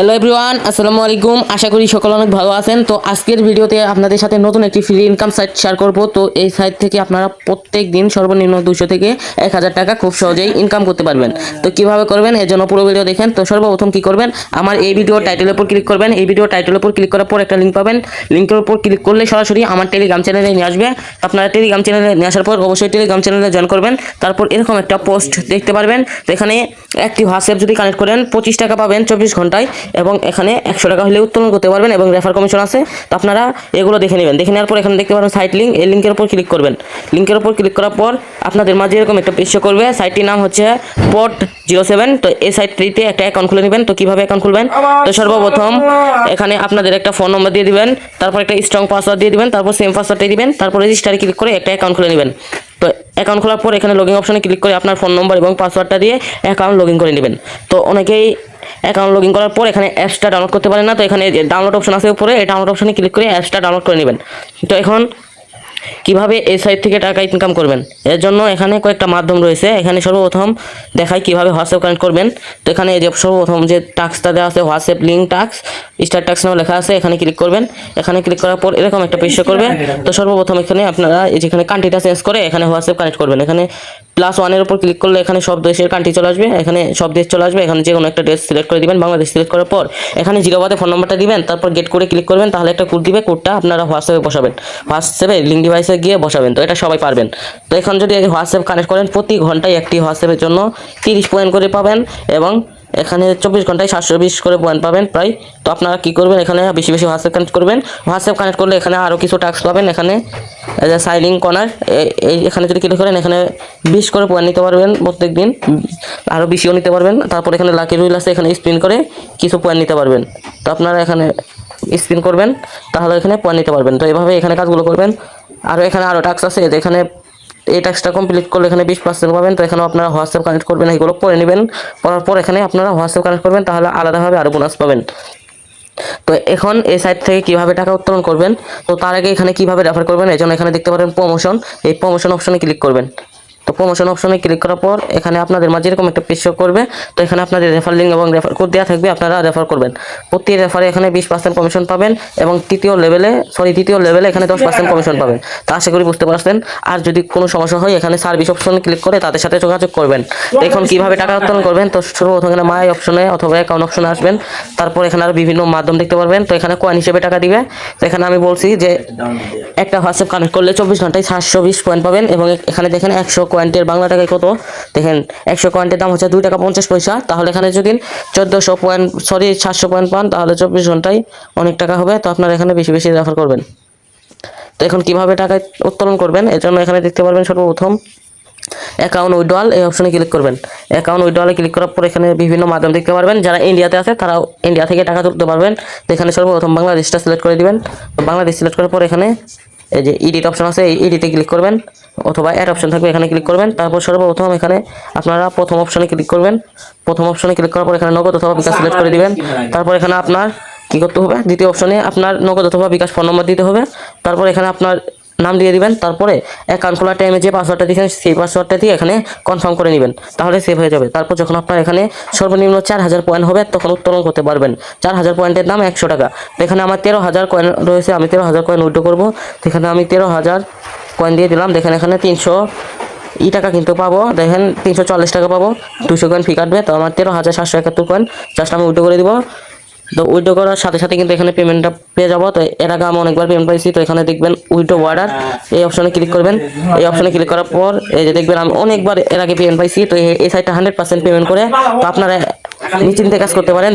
Hello everyone, আসসালামু আলাইকুম। আশা করি সকলে অনেক ভালো আছেন। তো আজকের ভিডিওতে আপনাদের সাথে নতুন একটি ফ্রি ইনকাম সাইট শেয়ার করব। তো এই সাইট থেকে আপনারা প্রত্যেক দিন সর্বনিম্ন 200 থেকে 1000 টাকা খুব সহজেই ইনকাম করতে পারবেন। তো কিভাবে করবেন এর জন্য পুরো ভিডিও দেখেন। তো সর্বপ্রথম কি করবেন, আমার এই ভিডিও টাইটেলের উপর ক্লিক করবেন। এই ভিডিও টাইটেলের উপর ক্লিক করার পর একটা লিঙ্ক পাবেন। লিঙ্কের উপর ক্লিক করলে সরাসরি আমার টেলিগ্রাম চ্যানেলে নিয়ে আসবে। আপনারা টেলিগ্রাম চ্যানেলে নিয়ে আসার পর অবশ্যই টেলিগ্রাম চ্যানেলে জয়েন করবেন। তারপর এরকম একটা পোস্ট দেখতে পারবেন। তো এখানে একটি হোয়াটসঅ্যাপ যদি কানেক্ট করেন 25 টাকা পাবেন 24 ঘন্টায়, এবং এখানে 100 টাকা হলে উত্তোলন করতে পারবেন এবং রেফার কমিশন আছে। তো আপনারা এগুলো দেখে নেবেন। দেখে নেওয়ার পর এখানে দেখতে পারবেন সাইট লিঙ্ক। এই লিঙ্কের উপর ক্লিক করবেন। লিঙ্কের উপর ক্লিক করার পর আপনাদের মাঝে এরকম একটা পেজ শো করবে। সাইটটির নাম হচ্ছে Port07। তো এই সাইটটিতে একটা অ্যাকাউন্ট খুলে নেবেন। তো কিভাবে অ্যাকাউন্ট খুলবেন, তো সর্বপ্রথম এখানে আপনাদের একটা ফোন নম্বর দিয়ে দিবেন, তারপর একটা স্ট্রং পাসওয়ার্ড দিয়ে দিবেন, তারপর সেম পাসওয়ার্ডটাই দিবেন, তারপর রেজিস্টারে ক্লিক করে একটা অ্যাকাউন্ট খুলে নেবেন। তো অ্যাকাউন্ট খোলার পর এখানে লগইন অপশনে ক্লিক করে আপনার ফোন নম্বর এবং পাসওয়ার্ডটা দিয়ে অ্যাকাউন্ট লগইন করে নেবেন। তো অনেকেই অ্যাকাউন্ট লগইন করার পর এখানে অ্যাপসটা ডাউনলোড করতে পারেন না। তো এখানে যে ডাউনলোড অপশন আছে উপরে, এই ডাউনলোড অপশনে ক্লিক করে অ্যাপসটা ডাউনলোড করে নেবেন। তো এখন কিভাবে এই সাইট থেকে টাকা ইনকাম করবেন, এর জন্য এখানে কয়েকটা মাধ্যম রয়েছে। এখানে সর্বপ্রথম দেখাই কিভাবে হোয়াটসঅ্যাপ কানেক্ট করবেন। তো এখানে যে সর্বপ্রথম যে টাস্কটা দেওয়া আছে WhatsApp link task, star task নাও লেখা আছে, এখানে ক্লিক করবেন। এখানে ক্লিক করার পর এরকম একটা পেজ শো করবে। তো সর্বপ্রথম এখানে আপনারা এই যেখানে কান্ট্রিটা চেঞ্জ করে এখানে হোয়াটসঅ্যাপ কানেক্ট করবেন। এখানে +1 উপর ক্লিক করলে এখানে সব দেশের কান্ট্রি চলে আসবে, এখানে সব দেশ চলে আসবে। এখানে যে কোনো একটা দেশ সিলেক্ট করে দিবেন, বাংলাদেশ সিলেক্ট করার পর এখানে 0 বাদে ফোন নাম্বারটা দিবেন, তারপর গেট করে ক্লিক করবেন। তাহলে একটা কোড দিবে, কোডটা আপনারা হোয়াটসঅ্যাপে বসাবেন, হোয়াটসঅ্যাপে লিঙ্ক ডিভাইসে গিয়ে বসাবেন। তো এটা সবাই পারবেন। তো এখন যদি হোয়াটসঅ্যাপ কানেক্ট করেন, প্রতি ঘন্টায় একটি হোয়াটসঅ্যাপের জন্য 30 পয়েন্ট করে পাবেন, এবং এখানে 24 ঘন্টায় 720 করে পয়েন্ট পাবেন প্রায়। তো আপনারা কি করবেন, এখানে বেশি বেশি হোয়াটসঅ্যাপ কানেক্ট করবেন। হোয়াটসঅ্যাপ কানেক্ট করলে এখানে আরও কিছু টাস্ক পাবেন। এখানে সাইনিং কর্নার, এই এখানে যদি ক্লিক করেন এখানে 20 করে পয়েন্ট নিতে পারবেন প্রত্যেক দিন, আরও বেশিও নিতে পারবেন। তারপর এখানে লাকি রুইল আছে, এখানে স্পিন করে কিছু পয়েন্ট নিতে পারবেন। তো আপনারা এখানে স্পিন করবেন, তাহলে এখানে পয়েন্ট নিতে পারবেন। তো এভাবে এখানে কাজগুলো করবেন। আর এখানে আরও টাস্ক আছে, এখানে এই টাস্কটা কমপ্লিট করলে এখানে 20% পাবেন। তো এখানে আপনারা হোয়াটসঅ্যাপ কানেক্ট করবেন, এগুলো পড়ে নেবেন। পড়ার পর এখানে আপনারা হোয়াটসঅ্যাপ কানেক্ট করবেন, তাহলে আলাদাভাবে আরও বোনাস পাবেন। তো এখন এই সাইট থেকে কিভাবে টাকা উত্তোলন করবেন, তো তার আগে এখানে কিভাবে রেফার করবেন, এই জন্য এখানে দেখতে পারেন প্রমোশন। এই প্রমোশন অপশনে ক্লিক করবেন। তো প্রমোশন অপশনে ক্লিক করার পর এখানে আপনাদের মাঝে এরকম একটা পেজ শো করবে। তো এখানে আপনাদের রেফার লিঙ্ক এবং রেফার কোড দেওয়া থাকবে, আপনারা রেফার করবেন। প্রতি রেফারে এখানে 20% কমিশন পাবেন, এবং তৃতীয় লেভেলে এখানে 10% কমিশন পাবেন। তো আশা করি বুঝতে পারছেন। আর যদি কোনো সমস্যা হয় এখানে সার্ভিস অপশনে ক্লিক করে তাদের সাথে যোগাযোগ করবেন। তো এখন কিভাবে টাকা উত্তোলন করবেন, তো সর্বপ্রথম এখানে মাই অপশনে অথবা অ্যাকাউন্ট অপশনে আসবেন। তারপর এখানে আরও বিভিন্ন মাধ্যম দেখতে পারবেন। তো এখানে কয়েন হিসেবে টাকা দিবে। তো এখানে আমি বলছি যে একটা হোয়াটসঅ্যাপ কানেক্ট করলে 24 ঘন্টায় 720 পয়েন্ট পাবেন, এবং এখানে দেখেন 100 পয়েন্টের বাংলা টাকায় কত, দেখেন 100 পয়েন্টের দাম হচ্ছে 2 টাকা 50 পয়সা। তাহলে এখানে যদি 700 পয়েন্ট পান, তাহলে 24 ঘন্টায় অনেক টাকা হবে। তো আপনারা এখানে বেশি বেশি রেফার করবেন। তো এখন কিভাবে টাকা উত্তোলন করবেন, এর জন্য এখানে দেখতে পারবেন সর্বপ্রথম অ্যাকাউন্ট উইথড্রয়াল, এই অপশনে ক্লিক করবেন। অ্যাকাউন্ট উইথড্রয়ালে ক্লিক করার পর এখানে বিভিন্ন মাধ্যম দেখতে পারবেন। যারা ইন্ডিয়াতে আছে তারাও ইন্ডিয়া থেকে টাকা তুলতে পারবেন। তো এখানে সর্বপ্রথম বাংলাদেশটা সিলেক্ট করে দিবেন। তো বাংলাদেশ সিলেক্ট করার পর এখানে এই যে এডিট অপশন আছে, এই এডিটে ক্লিক করবেন, অথবা অ্যাড অপশন থাকবে, এখানে ক্লিক করবেন। তারপর সর্বপ্রথম এখানে আপনারা প্রথম অপশনে ক্লিক করবেন। প্রথম অপশনে ক্লিক করার পর এখানে নগদ অথবা বিকাশ সিলেক্ট করে দিবেন। তারপর এখানে আপনার কি করতে হবে, দ্বিতীয় অপশনে আপনার নগদ অথবা বিকাশ ফোন নম্বর দিতে হবে। তারপর এখানে আপনার নাম দিয়ে দিবেন। তারপরে অ্যাকাউন্ট খোলার টাইমে যে পাসওয়ার্ডটা দিয়েছেন সেই পাসওয়ার্ডটা দিয়ে এখানে কনফার্ম করে নেবেন, তাহলে সেভ হয়ে যাবে। তারপর যখন আপনার এখানে সর্বনিম্ন 4000 পয়েন্ট হবে তখন উত্তোলন করতে পারবেন। 4000 পয়েন্টের দাম 100 টাকা। তো এখানে আমার 13,000 কয়েন রয়েছে, আমি 13,000 কয়েন উইথড্র করবো। তো এখানে আমি 13,000 কয়েন দিয়ে দিলাম। দেখেন এখানে 300 টাকা কিন্তু পাবো, দেখেন 340 টাকা পাবো, 200 কয়েন ফি কাটবে। তো আমার 13,771 কয়েন জাস্ট আমি উইথড্র করে দিব। তো উইথড্র করার সাথে সাথে কিন্তু এখানে পেমেন্টটা পেয়ে যাবো। তো এর আগে আমি অনেকবার পেমেন্ট পাইছি। তো এখানে দেখবেন উইথড্র অর্ডার, এই অপশনে ক্লিক করবেন। এই অপশনে ক্লিক করার পর এই যে দেখবেন আমি অনেকবার এর আগে পেমেন্ট পাইছি। তো এই সাইটটা 100% পেমেন্ট করে, তো আপনারা নিশ্চিন্তে কাজ করতে পারেন।